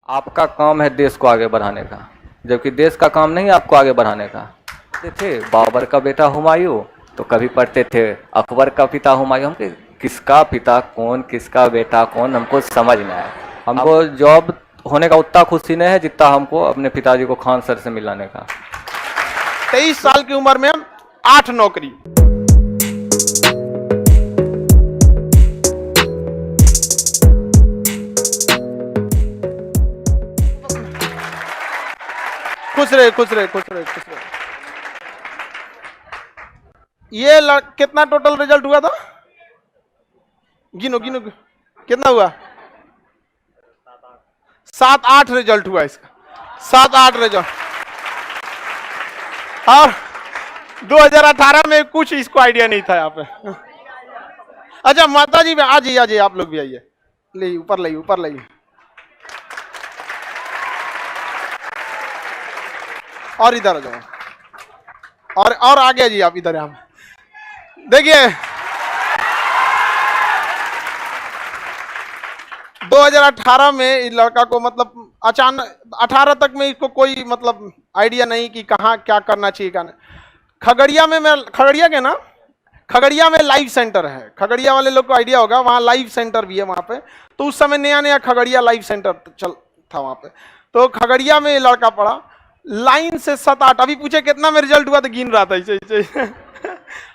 आपका काम है देश को आगे बढ़ाने का, जबकि देश का काम नहीं आपको आगे बढ़ाने का। थे बाबर का बेटा हुमायूं, तो कभी पढ़ते थे अकबर का पिता हुमायूं। हम किसका पिता कौन, किसका बेटा कौन, हमको समझ में आया। हमको जॉब होने का उतना खुशी नहीं है जितना हमको अपने पिताजी को खान सर से मिलाने का। 23 साल की उम्र में 8 नौकरी। खुश रहे खुश रहे खुश रहे खुश रहे। ये कितना टोटल रिजल्ट हुआ था? गिनो गिनो कितना हुआ? 7-8 रिजल्ट हुआ इसका, 7-8 रिजल्ट। और 2018 में कुछ इसको आइडिया नहीं था यहाँ पे। अच्छा माता जी आ जाइए, आप लोग भी आइए, ले ऊपर लाइए, ऊपर लाइए। और इधर आ जाओ, और आगे आ जाइए आप, इधर यहाँ देखिए। 2018 में इस लड़का को मतलब अचानक 18 तक में इसको कोई मतलब आइडिया नहीं कि कहाँ क्या करना चाहिए क्या नहीं। खगड़िया में खगड़िया में लाइव सेंटर है। खगड़िया वाले लोग को आइडिया होगा, वहाँ लाइव सेंटर भी है वहाँ पे। तो उस समय नया नया खगड़िया लाइव सेंटर था वहाँ पे। तो खगड़िया में ये लड़का पढ़ा, लाइन से 7-8। अभी पूछे कितना में रिजल्ट हुआ तो गिन रहा था ऐसे।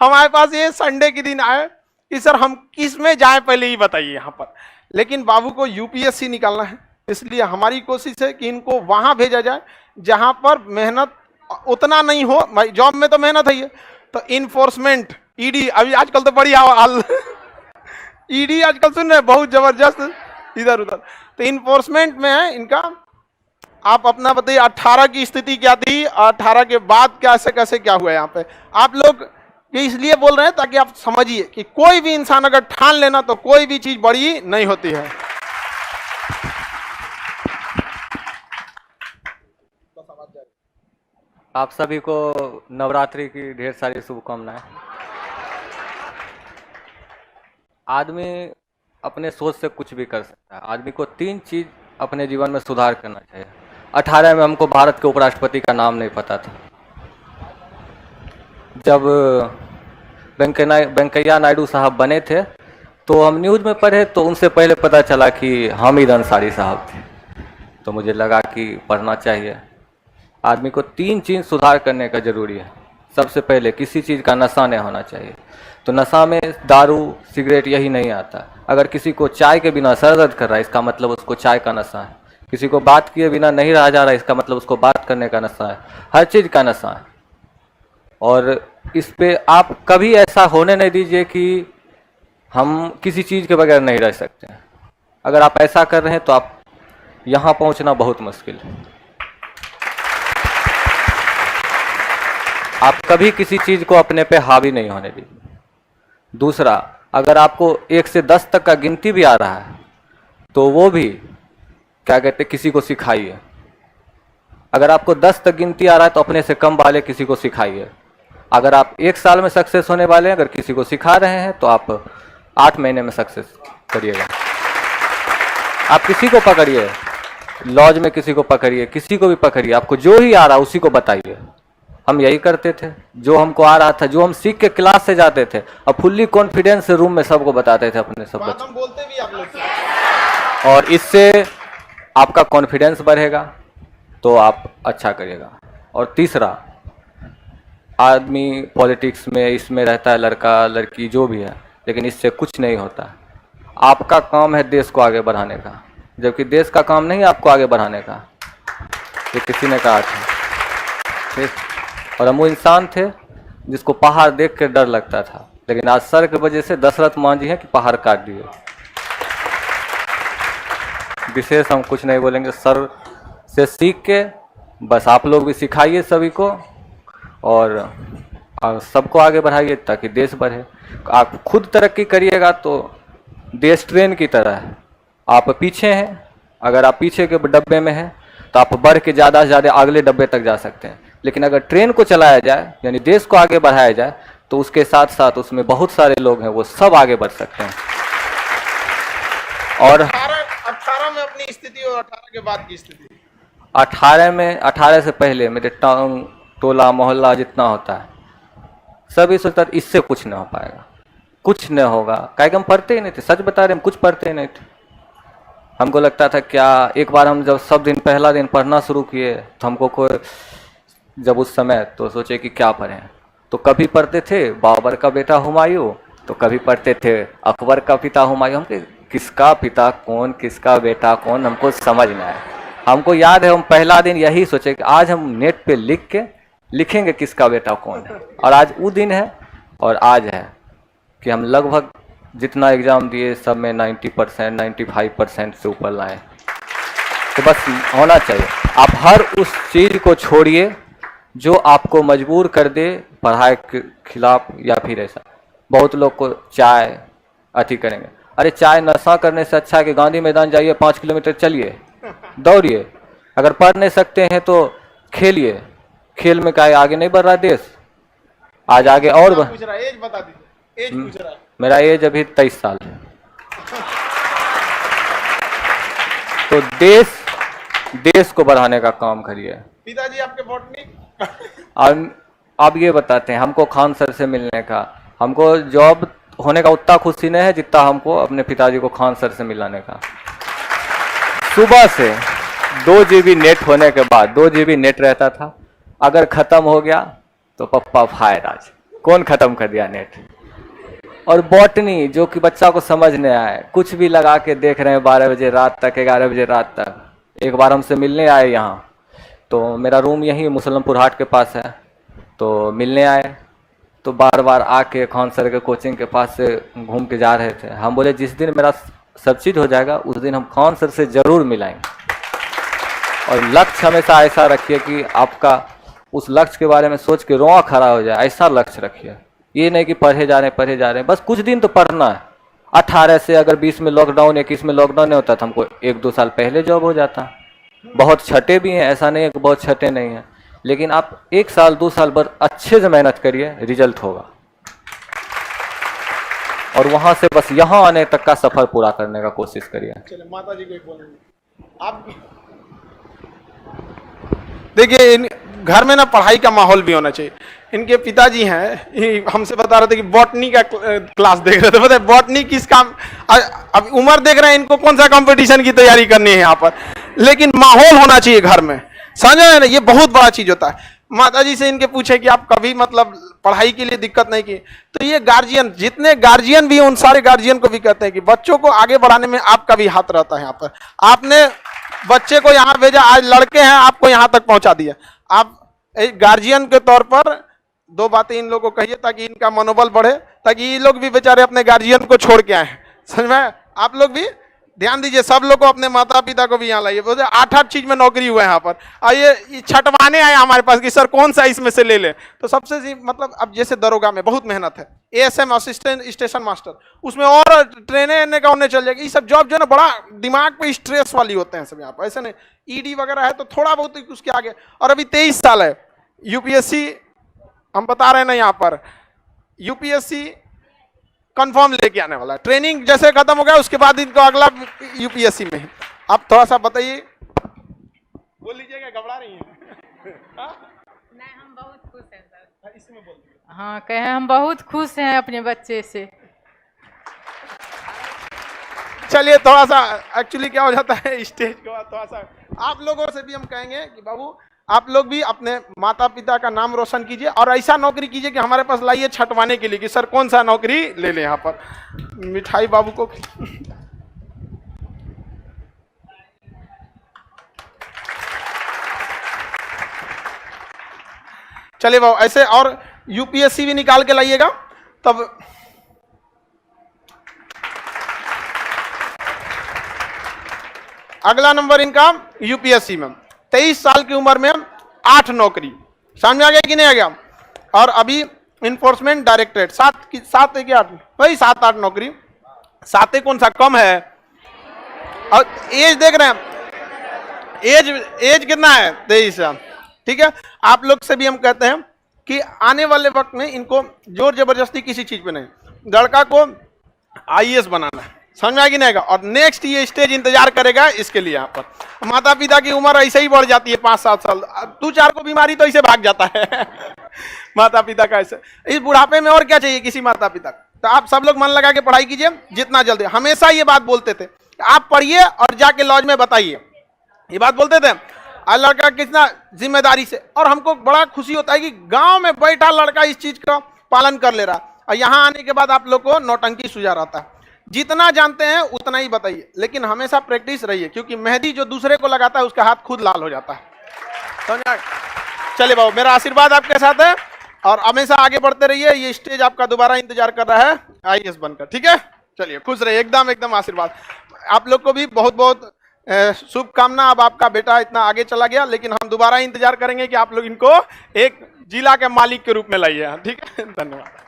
हमारे पास ये संडे के दिन आए कि सर हम किस में जाए पहले ही बताइए यहाँ पर। लेकिन बाबू को यूपीएससी निकालना है, इसलिए हमारी कोशिश है कि इनको वहां भेजा जाए जहां पर मेहनत उतना नहीं हो। भाई जॉब में तो मेहनत है, तो इन्फोर्समेंट ईडी अभी आजकल तो बड़ी हाल ईडी आजकल सुन रहे बहुत जबरदस्त इधर उधर। तो इन्फोर्समेंट में है इनका। आप अपना बताइए 18 की स्थिति क्या थी, 18 के बाद कैसे कैसे क्या हुआ यहाँ पे। आप लोग ये इसलिए बोल रहे हैं ताकि आप समझिए कि कोई भी इंसान अगर ठान लेना तो कोई भी चीज बड़ी नहीं होती है। आप सभी को नवरात्रि की ढेर सारी शुभकामनाएं। आदमी अपने सोच से कुछ भी कर सकता है। आदमी को 3 चीज अपने जीवन में सुधार करना चाहिए। 18 में हमको भारत के उपराष्ट्रपति का नाम नहीं पता था। जब वेंकैया नायडू साहब बने थे तो हम न्यूज़ में पढ़े, तो उनसे पहले पता चला कि हामिद अंसारी साहब थे। तो मुझे लगा कि पढ़ना चाहिए। आदमी को 3 चीज़ सुधार करने का ज़रूरी है। सबसे पहले किसी चीज़ का नशा नहीं होना चाहिए। तो नशा में दारू सिगरेट यही नहीं आता। अगर किसी को चाय के बिना सर दर्द कर रहा है, इसका मतलब उसको चाय का नशा है। किसी को बात किए बिना नहीं रहा जा रहा है, इसका मतलब उसको बात करने का नशा है। हर चीज़ का नशा है। और इस पे आप कभी ऐसा होने नहीं दीजिए कि हम किसी चीज़ के बगैर नहीं रह सकते। अगर आप ऐसा कर रहे हैं तो आप यहाँ पहुँचना बहुत मुश्किल है। आप कभी किसी चीज़ को अपने पे हावी नहीं होने दीजिए। दूसरा, अगर आपको 1 से 10 तक का गिनती भी आ रहा है तो वो भी क्या कहते किसी को सिखाइए। अगर आपको 10 तक गिनती आ रहा है तो अपने से कम वाले किसी को सिखाइए। अगर आप 1 साल में सक्सेस होने वाले हैं, अगर किसी को सिखा रहे हैं तो आप 8 महीने में सक्सेस करिएगा। आप किसी को पकड़िए, लॉज में किसी को पकड़िए, किसी को भी पकड़िए, आपको जो ही आ रहा है उसी को बताइए। हम यही करते थे, जो हमको आ रहा था, जो हम सीख के क्लास से जाते थे, अब फुल्ली कॉन्फिडेंस से रूम में सबको बताते थे अपने सब बच्चों। हम बोलते भी आप लोग। और इससे आपका कॉन्फिडेंस बढ़ेगा तो आप अच्छा करिएगा। और तीसरा, आदमी पॉलिटिक्स में इसमें रहता है, लड़का लड़की जो भी है, लेकिन इससे कुछ नहीं होता। आपका काम है देश को आगे बढ़ाने का, जबकि देश का काम नहीं आपको आगे बढ़ाने का। ये किसी ने कहा था। और हम वो इंसान थे जिसको पहाड़ देख कर डर लगता था, लेकिन आज सर की वजह से दशरथ मांझी हैं कि पहाड़ काट दिए। विशेष हम कुछ नहीं बोलेंगे। सर से सीख के बस आप लोग भी सिखाइए सभी को, और सबको आगे बढ़ाइए ताकि देश बढ़े। आप खुद तरक्की करिएगा तो देश ट्रेन की तरह है। आप पीछे हैं, अगर आप पीछे के डब्बे में हैं तो आप बढ़ के ज़्यादा से ज़्यादा अगले डब्बे तक जा सकते हैं। लेकिन अगर ट्रेन को चलाया जाए, यानी देश को आगे बढ़ाया जाए, तो उसके साथ साथ उसमें बहुत सारे लोग हैं, वो सब आगे बढ़ सकते हैं। और 18 में अपनी पुरानी स्थिति और 18 के बाद की स्थिति? 18 से पहले मेरे टाउन टोला मोहल्ला जितना होता है सभी सोचता इससे कुछ नहीं हो पाएगा, कुछ नहीं होगा, काहे कि हम पढ़ते ही नहीं थे। सच बता रहे हम कुछ पढ़ते ही नहीं थे। हमको लगता था क्या, एक बार हम जब सब दिन पहला दिन पढ़ना शुरू किए तो हमको कोई जब उस समय तो सोचे कि क्या पढ़ें, तो कभी पढ़ते थे बाबर का बेटा हुमायूं, तो कभी पढ़ते थे अकबर का पिता हुमायूं। हमको किसका पिता कौन, किसका बेटा कौन, हमको समझ में आया। हमको याद है हम पहला दिन यही सोचे कि आज हम नेट पे लिख के लिखेंगे किसका बेटा कौन है, और आज वो दिन है। और आज है कि हम लगभग जितना एग्ज़ाम दिए सब में 90% 95% से ऊपर लाए। तो बस होना चाहिए। आप हर उस चीज़ को छोड़िए जो आपको मजबूर कर दे पढ़ाई के खिलाफ, या फिर ऐसा बहुत लोग को चाय अति करेंगे। अरे चाय नशा करने से अच्छा है कि गांधी मैदान जाइए, 5 किलोमीटर चलिए, दौड़िए। अगर पढ़ नहीं सकते हैं तो खेलिए, खेल में क्या आगे नहीं बढ़ रहा देश, आज आगे और पूछ रहा है, एज बता दीजिए, एज पूछ रहा है। मेरा एज अभी 23 साल है। तो देश को बढ़ाने का काम करिए। पिताजी आपके बॉटनी और अब ये बताते हैं हमको खान सर से मिलने का, हमको जॉब होने का उतना खुशी नहीं है जितना हमको अपने पिताजी को खान सर से मिलाने का। सुबह से 2 GB नेट होने के बाद 2 GB नेट रहता था, अगर खत्म हो गया तो पप्पा फायर आज कौन खत्म कर दिया नेट। और बॉटनी जो कि बच्चा को समझ नहीं आए, कुछ भी लगा के देख रहे हैं 12 बजे रात तक, 11 बजे रात तक। एक बार हमसे मिलने आए यहाँ, तो मेरा रूम यहीं मुसलमपुर हाट के पास है, तो मिलने आए तो बार बार आके खान सर के कोचिंग के पास से घूम के जा रहे थे। हम बोले जिस दिन मेरा सब चीज़ हो जाएगा उस दिन हम खान सर से ज़रूर मिलाएंगे। और लक्ष्य हमेशा ऐसा रखिए कि आपका उस लक्ष्य के बारे में सोच के रोआ खड़ा हो जाए, ऐसा लक्ष्य रखिए। ये नहीं कि पढ़े जा रहे हैं, बस कुछ दिन तो पढ़ना है। 18 से अगर 20 में लॉकडाउन 21 में लॉकडाउन नहीं होता तो हमको 1-2 साल पहले जॉब हो जाता। बहुत छठे भी हैं, ऐसा नहीं है कि बहुत छठे नहीं हैं, लेकिन आप 1 साल 2 साल भर अच्छे से मेहनत करिए, रिजल्ट होगा। और वहां से बस यहाँ आने तक का सफर पूरा करने का कोशिश करिए। चलिए माता जी को एक बोलेंगे आप। देखिए इन घर में ना पढ़ाई का माहौल भी होना चाहिए। इनके पिताजी हैं, हमसे बता रहे थे कि बॉटनी का क्लास देख रहे थे। पता है बॉटनी किस काम, अब उम्र देख रहे हैं इनको कौन सा कंपटीशन की तैयारी करनी है यहाँ पर, लेकिन माहौल होना चाहिए घर में, समझ रहे हैं ना, ये बहुत बड़ा चीज होता है। माता जी से इनके पूछे कि आप कभी मतलब पढ़ाई के लिए दिक्कत नहीं की, तो ये गार्जियन, जितने गार्जियन भी उन सारे गार्जियन को भी कहते हैं कि बच्चों को आगे बढ़ाने में आपका भी हाथ रहता है। यहाँ पर आपने बच्चे को यहाँ भेजा, आज लड़के हैं आपको यहाँ तक पहुंचा दिया। आप एक गार्जियन के तौर पर 2 बातें इन लोगों को कहिए ताकि इनका मनोबल बढ़े, ताकि ये लोग भी बेचारे अपने गार्जियन को छोड़ के आए। समझ में, आप लोग भी ध्यान दीजिए, सब लोग को अपने माता पिता को भी यहाँ लाइए। बोलते 8-8 चीज में नौकरी हुआ है यहाँ पर, और ये छटवाने आए हमारे पास कि सर कौन सा इसमें से ले ले। तो सबसे मतलब अब जैसे दरोगा में बहुत मेहनत है, ASM असिस्टेंट स्टेशन मास्टर, उसमें और ट्रेने का उन्हें चल जाएगा। ये सब जॉब जो है ना बड़ा दिमाग पे स्ट्रेस वाली होते हैं सब यहाँ पर, ऐसे नहीं। ED वगैरह है तो थोड़ा बहुत उसके आगे, और अभी 23 साल है। UPSC हम बता रहे हैं ना यहाँ पर, UPSC कंफर्म लेके आने वाला है। ट्रेनिंग जैसे खत्म हो गया उसके बाद इनको अगला UPSC में। आप थोड़ा सा बताइए, बोल लीजिएगा, घबरा रही हैं? नहीं, हम बहुत खुश हैं सर। इसमें बोल दीजिए। हाँ कहे हम बहुत खुश हैं अपने बच्चे से। चलिए थोड़ा सा एक्चुअली क्या हो जाता है स्टेज के बाद थोड़ा सा आप लोगों से भी हम कहेंगे कि बाबू आप लोग भी अपने माता पिता का नाम रोशन कीजिए, और ऐसा नौकरी कीजिए कि हमारे पास लाइए छटवाने के लिए कि सर कौन सा नौकरी ले लें। यहाँ पर मिठाई बाबू को चलिए बाबू ऐसे, और UPSC भी निकाल के लाइएगा तब। अगला नंबर इनका UPSC में 23 साल की उम्र में 8 नौकरी, समझ में आ गया कि नहीं आ गया। और अभी इन्फोर्समेंट डायरेक्टरेट 7 है कि 8, वही 7-8 नौकरी। 7 कौन सा कम है। और एज देख रहे हैं, एज कितना है 23 साल, ठीक है। आप लोग से भी हम कहते हैं कि आने वाले वक्त में इनको जोर जबरदस्ती किसी चीज पे नहीं। लड़का को IAS बनाना है, समझ में आएगी नहीं आएगा। और नेक्स्ट ये स्टेज इंतजार करेगा इसके लिए। यहाँ पर माता पिता की उम्र ऐसे ही बढ़ जाती है 5-7 साल, 2-4 को बीमारी तो ऐसे भाग जाता है माता पिता का ऐसे। इस बुढ़ापे में और क्या चाहिए किसी माता पिता को। तो आप सब लोग मन लगा के पढ़ाई कीजिए जितना जल्दी। हमेशा ये बात बोलते थे, आप पढ़िए और जाके लॉज में बताइए, ये बात बोलते थे। और लड़का कितना जिम्मेदारी से, और हमको बड़ा खुशी होता है कि गांव में बैठा लड़का इस चीज का पालन कर ले रहा। और यहाँ आने के बाद आप लोग को नौटंकी सूझा रहता है। जितना जानते हैं उतना ही बताइए, लेकिन हमेशा प्रैक्टिस रहिए, क्योंकि मेहंदी जो दूसरे को लगाता है उसका हाथ खुद लाल हो जाता है। समझा? चलिए बाबू, मेरा आशीर्वाद आपके साथ है और हमेशा आगे बढ़ते रहिए। ये स्टेज आपका दोबारा इंतजार कर रहा है IAS बनकर, ठीक है? चलिए खुश रहिए, एकदम एकदम आशीर्वाद। आप लोग को भी बहुत बहुत शुभकामना। अब आपका बेटा इतना आगे चला गया, लेकिन हम दोबारा इंतजार करेंगे कि आप लोग इनको एक जिला के मालिक के रूप में लाइए, ठीक है? धन्यवाद।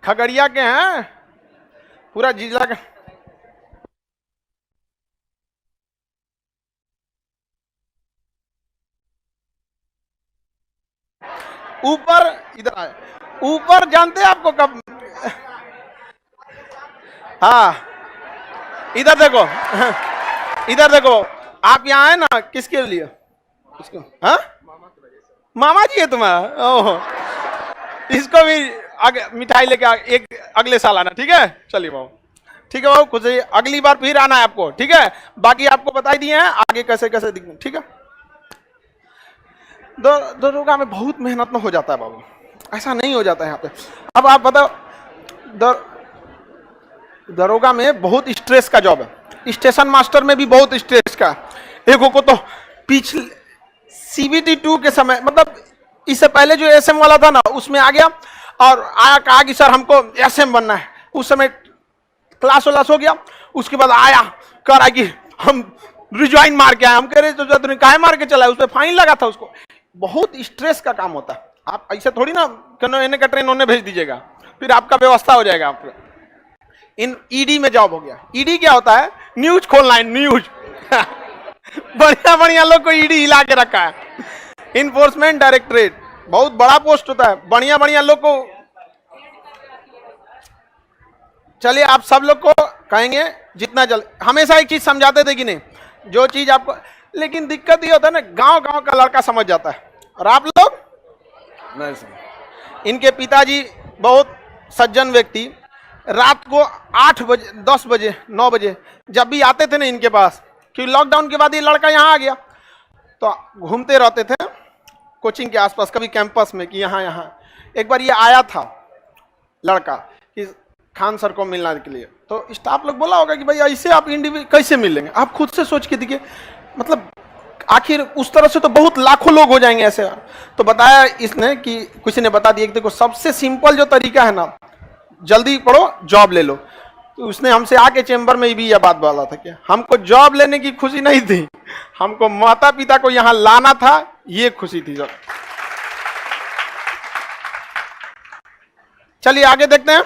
खगड़िया के हैं, पूरा जिला का। ऊपर इधर आए, ऊपर जानते हैं आपको कब? हाँ इधर देखो इधर देखो। आप यहाँ है ना किसके लिए? किसको? हाँ मामा जी है तुम्हारा? ओहो, इसको भी मिठाई लेके एक अगले साल आना, ठीक है? चलिए बाबू, ठीक है बाबू, कुछ अगली बार फिर आना है आपको, ठीक है? बाकी आपको बता दिए हैं आगे कैसे कैसे दिखना, ठीक है? दरोगा में बहुत मेहनत में हो जाता है बाबू, ऐसा नहीं हो जाता है यहाँ पे। अब आप बताओ, दरोगा में बहुत स्ट्रेस का जॉब है, स्टेशन मास्टर में भी बहुत स्ट्रेस का। एक को तो पिछले CBT 2 के समय, मतलब इससे पहले जो SM वाला था ना, उसमें आ गया और आया, कहा कि सर हमको SM बनना है। उस समय क्लास वालास हो गया, उसके बाद आया कर आया कि हम रिज्वाइन मार के आए। हम कह रहे तो तुमने काहे मार के चला, उस पर फाइन लगा था उसको। बहुत स्ट्रेस का काम होता है। आप ऐसे थोड़ी ना कहने का ट्रेन उन्हें भेज दीजिएगा, फिर आपका व्यवस्था हो जाएगा। आपका इन ED में जॉब हो गया। ED क्या होता है? न्यूज खोलना है, न्यूज बढ़िया बढ़िया लोग को ED हिला के रखा है। इन्फोर्समेंट डायरेक्टरेट बहुत बड़ा पोस्ट होता है, बढ़िया बढ़िया लोग को। चलिए आप सब लोग को कहेंगे जितना जल्द। हमेशा एक चीज समझाते थे कि नहीं, जो चीज आपको, लेकिन दिक्कत ये होता है ना, गांव गांव का लड़का समझ जाता है और आप लोग नहीं समझ। इनके पिताजी बहुत सज्जन व्यक्ति, रात को 8 बजे 10 बजे 9 बजे जब भी आते थे ना इनके पास, क्योंकि लॉकडाउन के बाद ये लड़का यहाँ आ गया, तो घूमते रहते थे कोचिंग के आसपास, कभी कैंपस में कि यहाँ यहाँ। एक बार ये आया था लड़का कि खान सर को मिलने के लिए, तो स्टाफ लोग बोला होगा कि भाई ऐसे आप इंडिविजुअल कैसे मिलेंगे? आप खुद से सोच के देखिए, मतलब आखिर उस तरह से तो बहुत लाखों लोग हो जाएंगे ऐसे। तो बताया इसने कि किसी ने बता दिया कि देखो सबसे सिंपल जो तरीका है ना, जल्दी पढ़ो जॉब ले लो। तो उसने हमसे आके चेंबर में भी यह बात बोला था कि हमको जॉब लेने की खुशी नहीं थी, हमको माता पिता को यहाँ लाना था, ये खुशी थी। चलिए आगे देखते हैं।